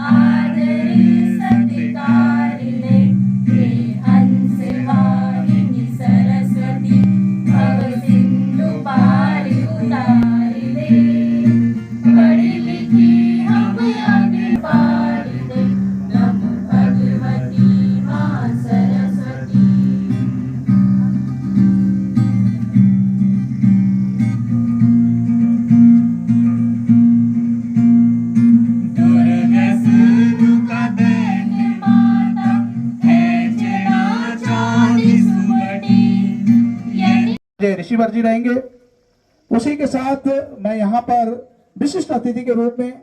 आदरी सत्कारिणे हे हंसवाहिनी सरस्वती भव सिंधु पारि उतारि दे पढ़ी लिखी हम आगे पारि दे नमो भगवती मां सरस्वती। ऋषिवर जी रहेंगे। उसी के साथ मैं यहाँ पर विशिष्ट अतिथि के रूप में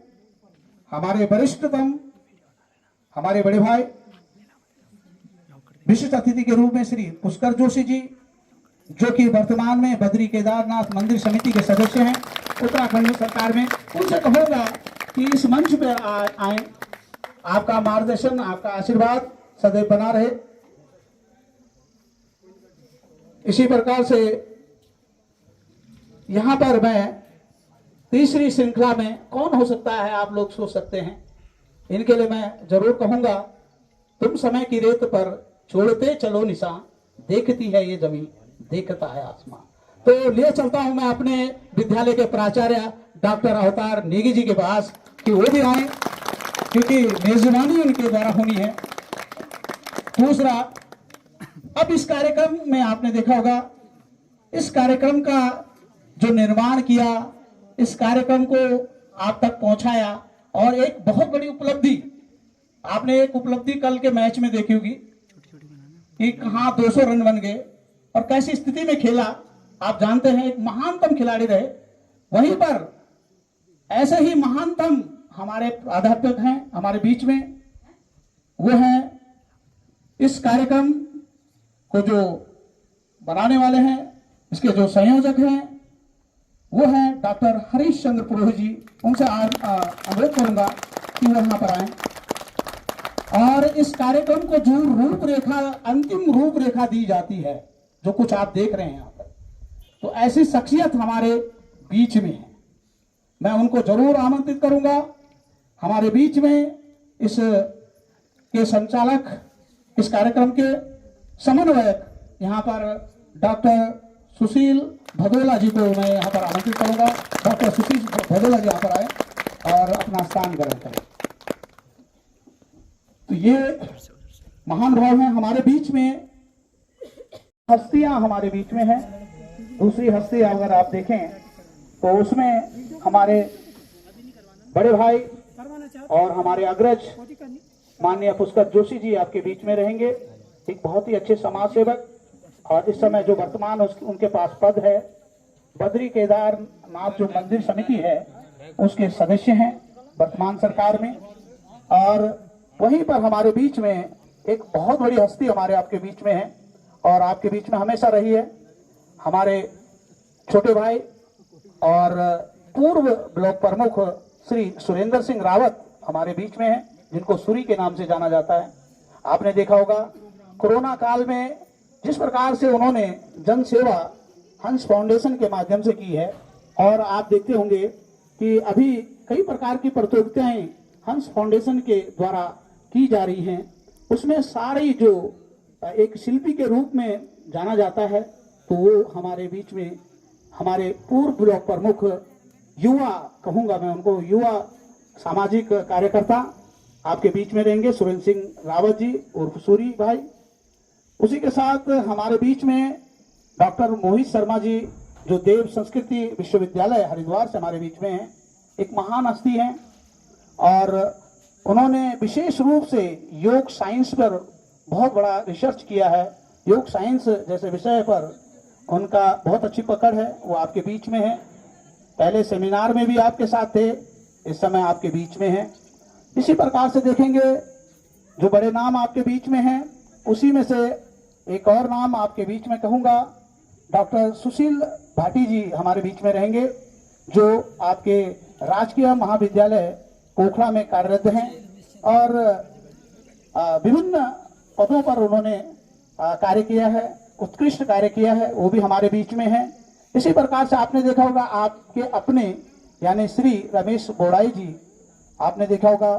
हमारे वरिष्ठतम हमारे बड़े भाई विशिष्ट अतिथि के रूप में श्री पुष्कर जोशी जी, जो कि वर्तमान में बद्री केदारनाथ मंदिर समिति के सदस्य हैं उत्तराखंड सरकार में, उनसे कहूंगा कि इस मंच पे आए। आपका मार्गदर्शन, आपका आशीर्वाद सदैव बना रहे। इसी प्रकार से यहां पर मैं तीसरी श्रृंखला में कौन हो सकता है आप लोग सोच सकते हैं। इनके लिए मैं जरूर कहूंगा, तुम समय की रेत पर छोड़ते चलो निशान, देखती है ये जमीन देखता है आसमान। तो ले चलता हूं मैं अपने विद्यालय के प्राचार्य डॉक्टर अवतार नेगी जी के पास कि वो भी आए, क्योंकि मेजबानी उनके द्वारा होनी है। दूसरा, अब इस कार्यक्रम में आपने देखा होगा, इस कार्यक्रम का जो निर्माण किया, इस कार्यक्रम को आप तक पहुंचाया, और एक बहुत बड़ी उपलब्धि, आपने एक उपलब्धि कल के मैच में देखी होगी कि कहां 200 रन बन गए और कैसी स्थिति में खेला। आप जानते हैं, एक महानतम खिलाड़ी रहे। वहीं पर ऐसे ही महानतम हमारे प्राध्यापक हैं हमारे बीच में, वो हैं इस कार्यक्रम को जो बनाने वाले हैं, इसके जो संयोजक हैं, वो हैं डॉक्टर हरीश चंद्र पुरोहित जी। उनसे अनुरोध करूंगा कि वो यहाँ पर आए और इस कार्यक्रम को जो रूपरेखा, अंतिम रूपरेखा दी जाती है, जो कुछ आप देख रहे हैं यहाँ पर, तो ऐसी शख्सियत हमारे बीच में है। मैं उनको जरूर आमंत्रित करूंगा हमारे बीच में। इस के संचालक, इस कार्यक्रम के समन्वयक यहाँ पर डॉक्टर सुशील भदोला जी को मैं यहाँ पर आमंत्रित करूंगा। डॉक्टर सुशील भदोला जी यहाँ पर आए और अपना स्थान ग्रहण करें। तो ये महान भाव हैं हमारे बीच में, हस्तियां हमारे बीच में हैं। दूसरी हस्ती अगर आप देखें तो उसमें हमारे बड़े भाई और हमारे अग्रज माननीय पुष्कर जोशी जी आपके बीच में रहेंगे। एक बहुत ही अच्छे समाज सेवक, और इस समय जो वर्तमान उनके पास पद है, बद्री केदारनाथ जो मंदिर समिति है उसके सदस्य हैं वर्तमान सरकार में। और वहीं पर हमारे बीच में एक बहुत बड़ी हस्ती हमारे आपके बीच में है और आपके बीच में हमेशा रही है, हमारे छोटे भाई और पूर्व ब्लॉक प्रमुख श्री सुरेंद्र सिंह रावत हमारे बीच में हैं, जिनको सूरी के नाम से जाना जाता है। आपने देखा होगा कोरोना काल में जिस प्रकार से उन्होंने जन सेवा हंस फाउंडेशन के माध्यम से की है, और आप देखते होंगे कि अभी कई प्रकार की प्रतियोगिताएं हंस फाउंडेशन के द्वारा की जा रही हैं। उसमें सारी जो एक शिल्पी के रूप में जाना जाता है, तो वो हमारे बीच में हमारे पूर्व ब्लॉक प्रमुख, युवा कहूंगा मैं उनको, युवा सामाजिक कार्यकर्ता आपके बीच में रहेंगे, सुरेंद्र सिंह रावत जी उर्फ सूरी भाई। उसी के साथ हमारे बीच में डॉक्टर मोहित शर्मा जी, जो देव संस्कृति विश्वविद्यालय हरिद्वार से हमारे बीच में हैं, एक महान हस्ती हैं, और उन्होंने विशेष रूप से योग साइंस पर बहुत बड़ा रिसर्च किया है। योग साइंस जैसे विषय पर उनका बहुत अच्छी पकड़ है, वो आपके बीच में है। पहले सेमिनार में भी आपके साथ थे, इस समय आपके बीच में हैं। इसी प्रकार से देखेंगे जो बड़े नाम आपके बीच में हैं, उसी में से एक और नाम आपके बीच में कहूँगा, डॉक्टर सुशील भाटी जी हमारे बीच में रहेंगे, जो आपके राजकीय महाविद्यालय पोखरा में कार्यरत हैं और विभिन्न पदों पर उन्होंने कार्य किया है, उत्कृष्ट कार्य किया है, वो भी हमारे बीच में है। इसी प्रकार से आपने देखा होगा आपके अपने यानी श्री रमेश बोड़ाई जी, आपने देखा होगा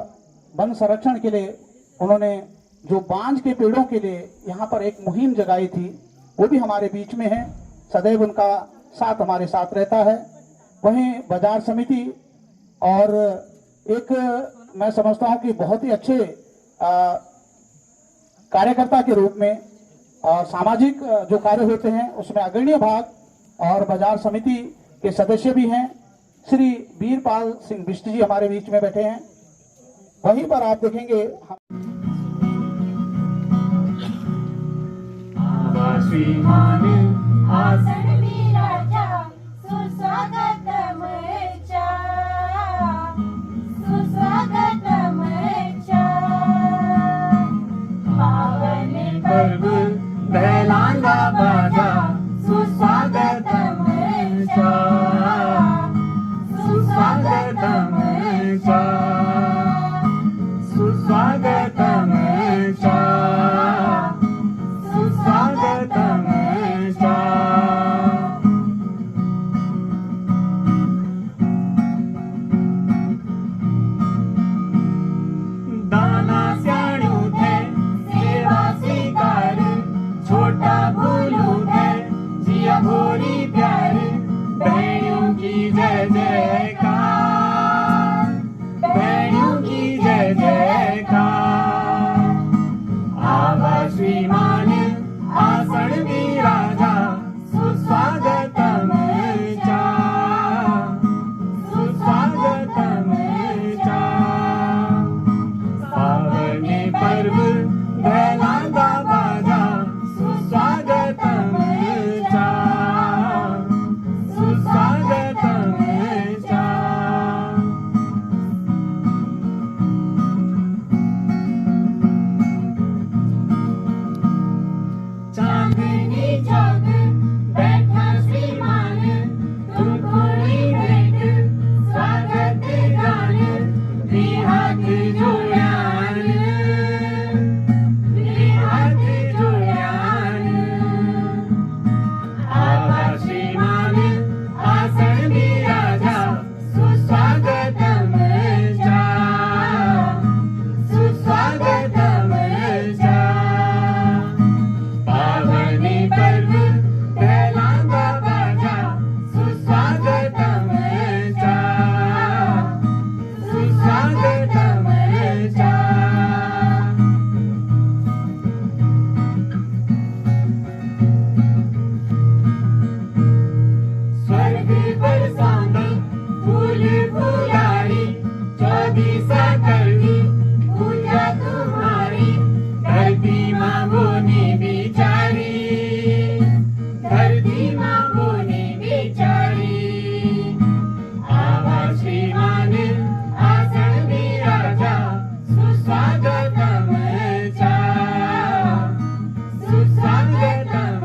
वन संरक्षण के लिए उन्होंने जो बांज के पेड़ों के लिए यहाँ पर एक मुहिम जगाई थी, वो भी हमारे बीच में है। सदैव उनका साथ हमारे साथ रहता है। वहीं बाजार समिति और एक मैं समझता हूँ कि बहुत ही अच्छे कार्यकर्ता के रूप में और सामाजिक जो कार्य होते हैं उसमें अग्रणी भाग और बाजार समिति के सदस्य भी हैं। श्री वीरपाल सिंह बिष्ट जी हमारे बीच में बैठे हैं। वहीं पर आप देखेंगे श्रीमान आसन विराजा सुस्वागतम चा सुस्वागतम चा पावन पर्व बैलांगा बाजा सुस्वागतम चा सुस्वागतम चा सुस्वागतम चा सुस्वागतम चा दाना स्याणु थे सेवा स्वीकार छोटा भूलू थे जिया भोरी प्यार बहनों की जय जयकार बहनों की जय जयकार आवा श्रीमान आसन विराजा सुस्वागतम चा सुस्वागतम चा पावन पर्व बैलांगा बाजा सुस्वागतम चा सुस्वागतम चा चांदनी चौक बैठा श्रीमान तुमको ही भेंट स्वागत गान हाथ जोड़ान हाथ जोड़ान आवा श्रीमान आसन विराजा सुस्वागतम चा सुस्वागतम चा पावन पर्व बैलांगा बाजा सुस्वागतम चा सुस्वागतम चा स्वर्ग बरसाने फूल फुलारी चौबीसा करनी पूजा तुम्हारी धरती माँ बोनी बिचारी धरती माँ बोनी बिचारी आवा श्रीमान आसन विराजा सुस्वागतम चा सुस्वागतम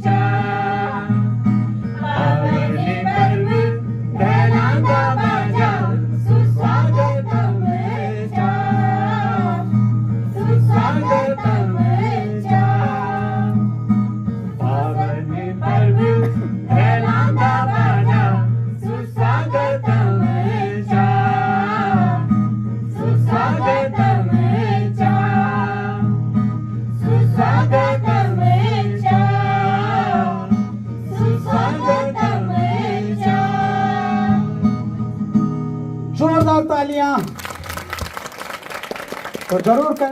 चा पावन पर्व बैलांगा बाजा सुस्वागतम चा सुस्वागतम चा पावन पर्व बैलांगा बाजा सुस्वागतम चा सुस्वागतम चा सुस्वागतम चा सुस्वागतम चा जोरदार तालियां तो जरूर करें।